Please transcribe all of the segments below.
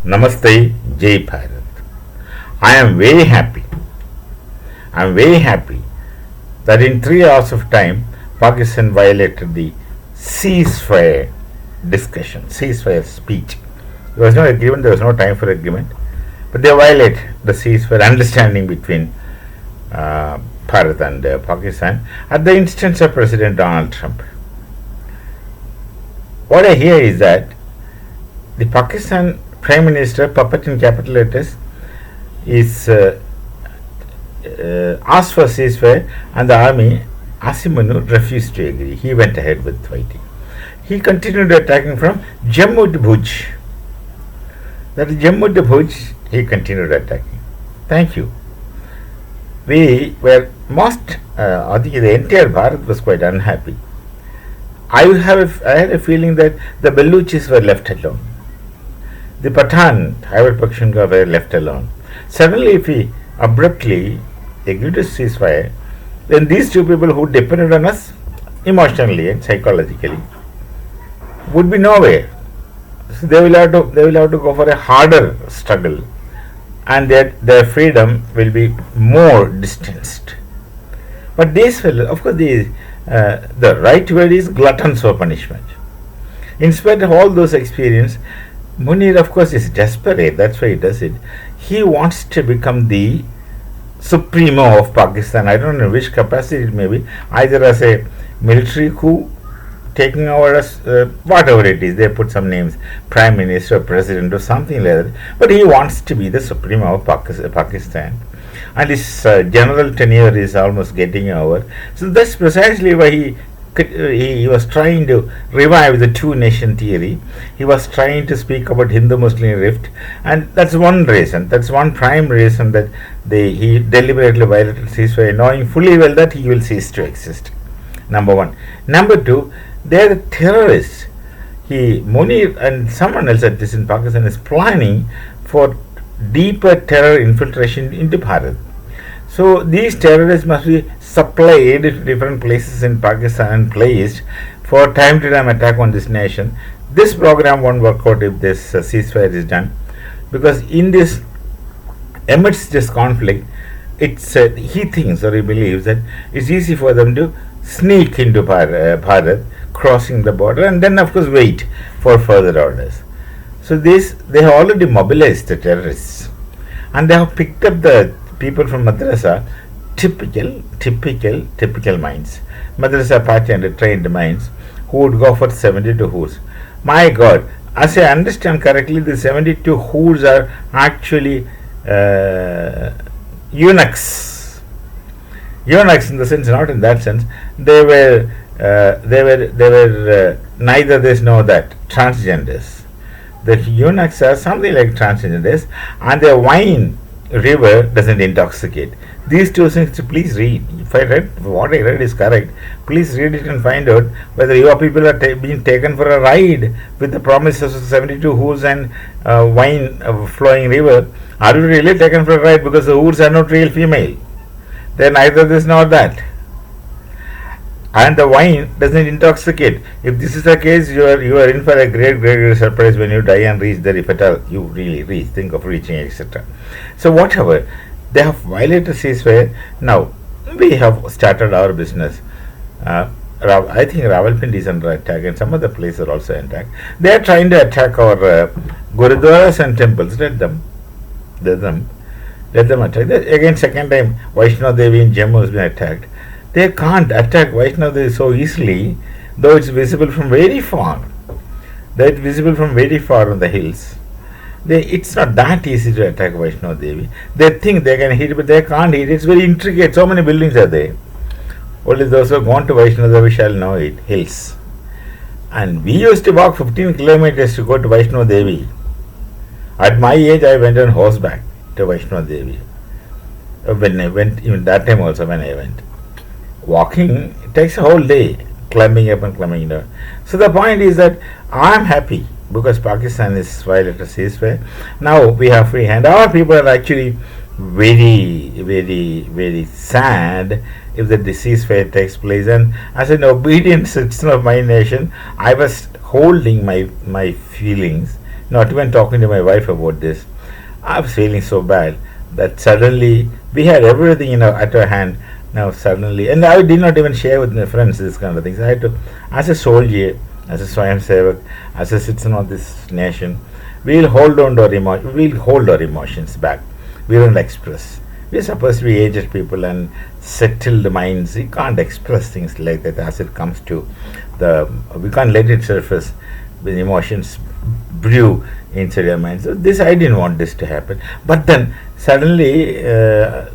Namaste, Jai Bharat. I am very happy. I am very happy that in 3 hours of time, Pakistan violated the ceasefire discussion, ceasefire speech. There was no agreement, there was no time for agreement, but they violate the ceasefire understanding between Bharat and Pakistan at the instance of President Donald Trump. What I hear is that the Pakistan Prime Minister, puppet in capital letters, is asked for ceasefire, and the army, Asim Munir, refused to agree. He went ahead with fighting. He continued attacking from Jammu to Bhuj. That is Jammu to Bhuj, he continued attacking. Thank you. We were I think the entire Bharat was quite unhappy. I had a feeling that the Baluchis were left alone. The Pathan, Khyber Pakhtunkhwa, were left alone. Suddenly, if we abruptly agreed to ceasefire, then these two people who depended on us emotionally and psychologically would be nowhere. So they will have to go for a harder struggle, and their freedom will be more distanced. But these fellows, of course, the right word is gluttons for punishment. In spite of all those experiences, Munir, of course, is desperate. That's why he does it. He wants to become the supremo of Pakistan. I don't know which capacity it may be, either as a military coup, taking over as whatever it is. They put some names, prime minister, president, or something like that. But he wants to be the supremo of Pakistan. And his general tenure is almost getting over. So that's precisely why he was trying to revive the two-nation theory. He was trying to speak about Hindu-Muslim rift, and that's one reason. That's one prime reason that he deliberately violated ceasefire, knowing fully well that he will cease to exist. Number one. Number two, they are terrorists. Munir and someone else at this in Pakistan is planning for deeper terror infiltration into Bharat. So these terrorists must be supplied to different places in Pakistan and placed for time to time attack on this nation. This program won't work out if this ceasefire is done, because amidst this conflict, he thinks or he believes that it's easy for them to sneak into Bharat, crossing the border, and then of course wait for further orders. So they have already mobilized the terrorists, and they have picked up the people from madrasa, typical minds, madrasa party and trained minds, who would go for 72 hoods. My God, as I understand correctly, the 72 hoods are actually eunuchs. Eunuchs in the sense, not in that sense. They were neither this nor that, transgenders. The eunuchs are something like transgenders, and their wine river doesn't intoxicate. These two things, please read. If what I read is correct, please read it and find out whether your people are being taken for a ride with the promises of 72 hoods and wine flowing river. Are you really taken for a ride because the hoods are not real female? Then neither this nor that. And the wine doesn't intoxicate. If this is the case, you are in for a great surprise when you die and reach there, if at all you really think of reaching, etc. So whatever, they have violated ceasefire. Now we have started our business. I think Rawalpindi is under attack, and some other places are also attacked. They are trying to attack our gurudwaras and temples. Let them attack. Again, second time, Vaishno Devi in Jammu has been attacked. They can't attack Vaishno Devi so easily, though it's visible from very far. That's visible from very far on the hills. It's not that easy to attack Vaishno Devi. They think they can hit, but they can't hit. It's very intricate. So many buildings are there. Only those who have gone to Vaishno Devi shall know it. Hills. And we used to walk 15 kilometers to go to Vaishno Devi. At my age, I went on horseback to Vaishno Devi. When I went, even that time also when I went. Walking, it takes a whole day, climbing up and climbing down. So the point is that I am happy because Pakistan is violated ceasefire. Now we have free hand. Our people are actually very sad if the ceasefire takes place. And as an obedient citizen of my nation, I was holding my feelings Not even talking to my wife about this. I was feeling so bad that suddenly we had everything at our hand. Now suddenly, and I did not even share with my friends this kind of things. I had to, as a soldier, as a Swayam Sevak, as a citizen of this nation, we'll hold on to our we'll hold our emotions back. We don't express. We're supposed to be aged people and settled minds. We can't express things like that as it comes to the. We can't let it surface when emotions brew inside our minds. So this, I didn't want this to happen. But then suddenly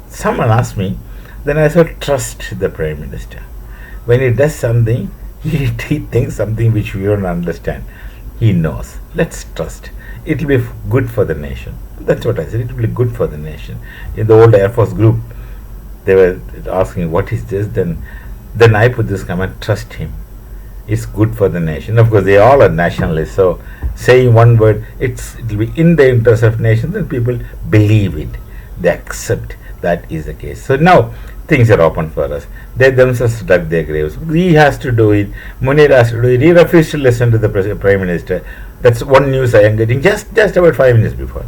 someone asked me. Then I said, trust the Prime Minister. When he does something, he thinks something which we don't understand. He knows. Let's trust. It will be good for the nation. That's what I said. It will be good for the nation. In the old Air Force group, they were asking, what is this? Then I put this comment, trust him. It's good for the nation. Of course, they all are nationalists. So saying one word, it will be in the interest of nation. Then people believe it. They accept that is the case. So now things are open for us. They themselves dug their graves. He has to do it. Munir has to do it. He refused to listen to the Prime Minister. That's one news I am getting just about 5 minutes before.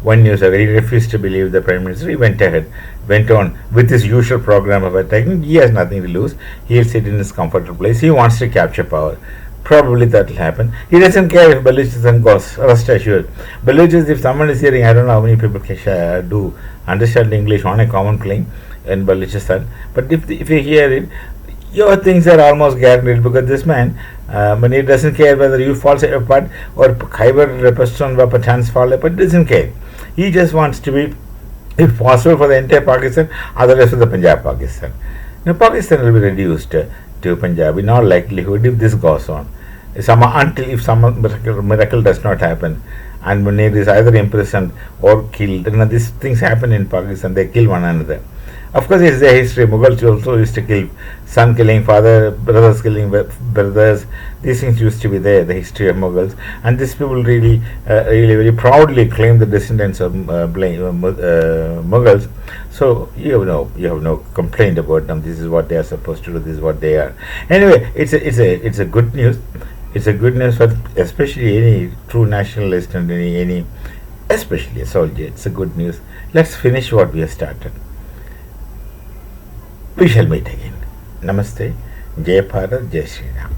One news I got. He refused to believe the Prime Minister. He went on with his usual program of attacking. He has nothing to lose. He'll sit in his comfortable place. He wants to capture power. Probably that will happen. He doesn't care if Balochistan goes, rest assured. Balochistan, if someone is hearing, I don't know how many people can do understand English on a common plane in Balochistan, but if you hear it, your things are almost guaranteed, because this man, when he doesn't care whether you fall apart or Khyber Pashtun or Pathans fall apart, doesn't care. He just wants to be, if possible, for the entire Pakistan, otherwise for the Punjab Pakistan. Now Pakistan will be reduced to Punjab in all likelihood if this goes on. If some miracle does not happen, and Munir is either imprisoned or killed. These things happen in Pakistan. They kill one another. Of course, it's the history. Mughals also used to kill, son killing father, brothers killing brothers. These things used to be there, the history of Mughals. And these people really very proudly claim the descendants of Mughals. So you have no complaint about them. This is what they are supposed to do. This is what they are. Anyway, it's a good news. It's a good news for especially any true nationalist and any especially a soldier. It's a good news. Let's finish what we have started. We shall meet again. Namaste. Jai Bharat, Jai Shri Ram.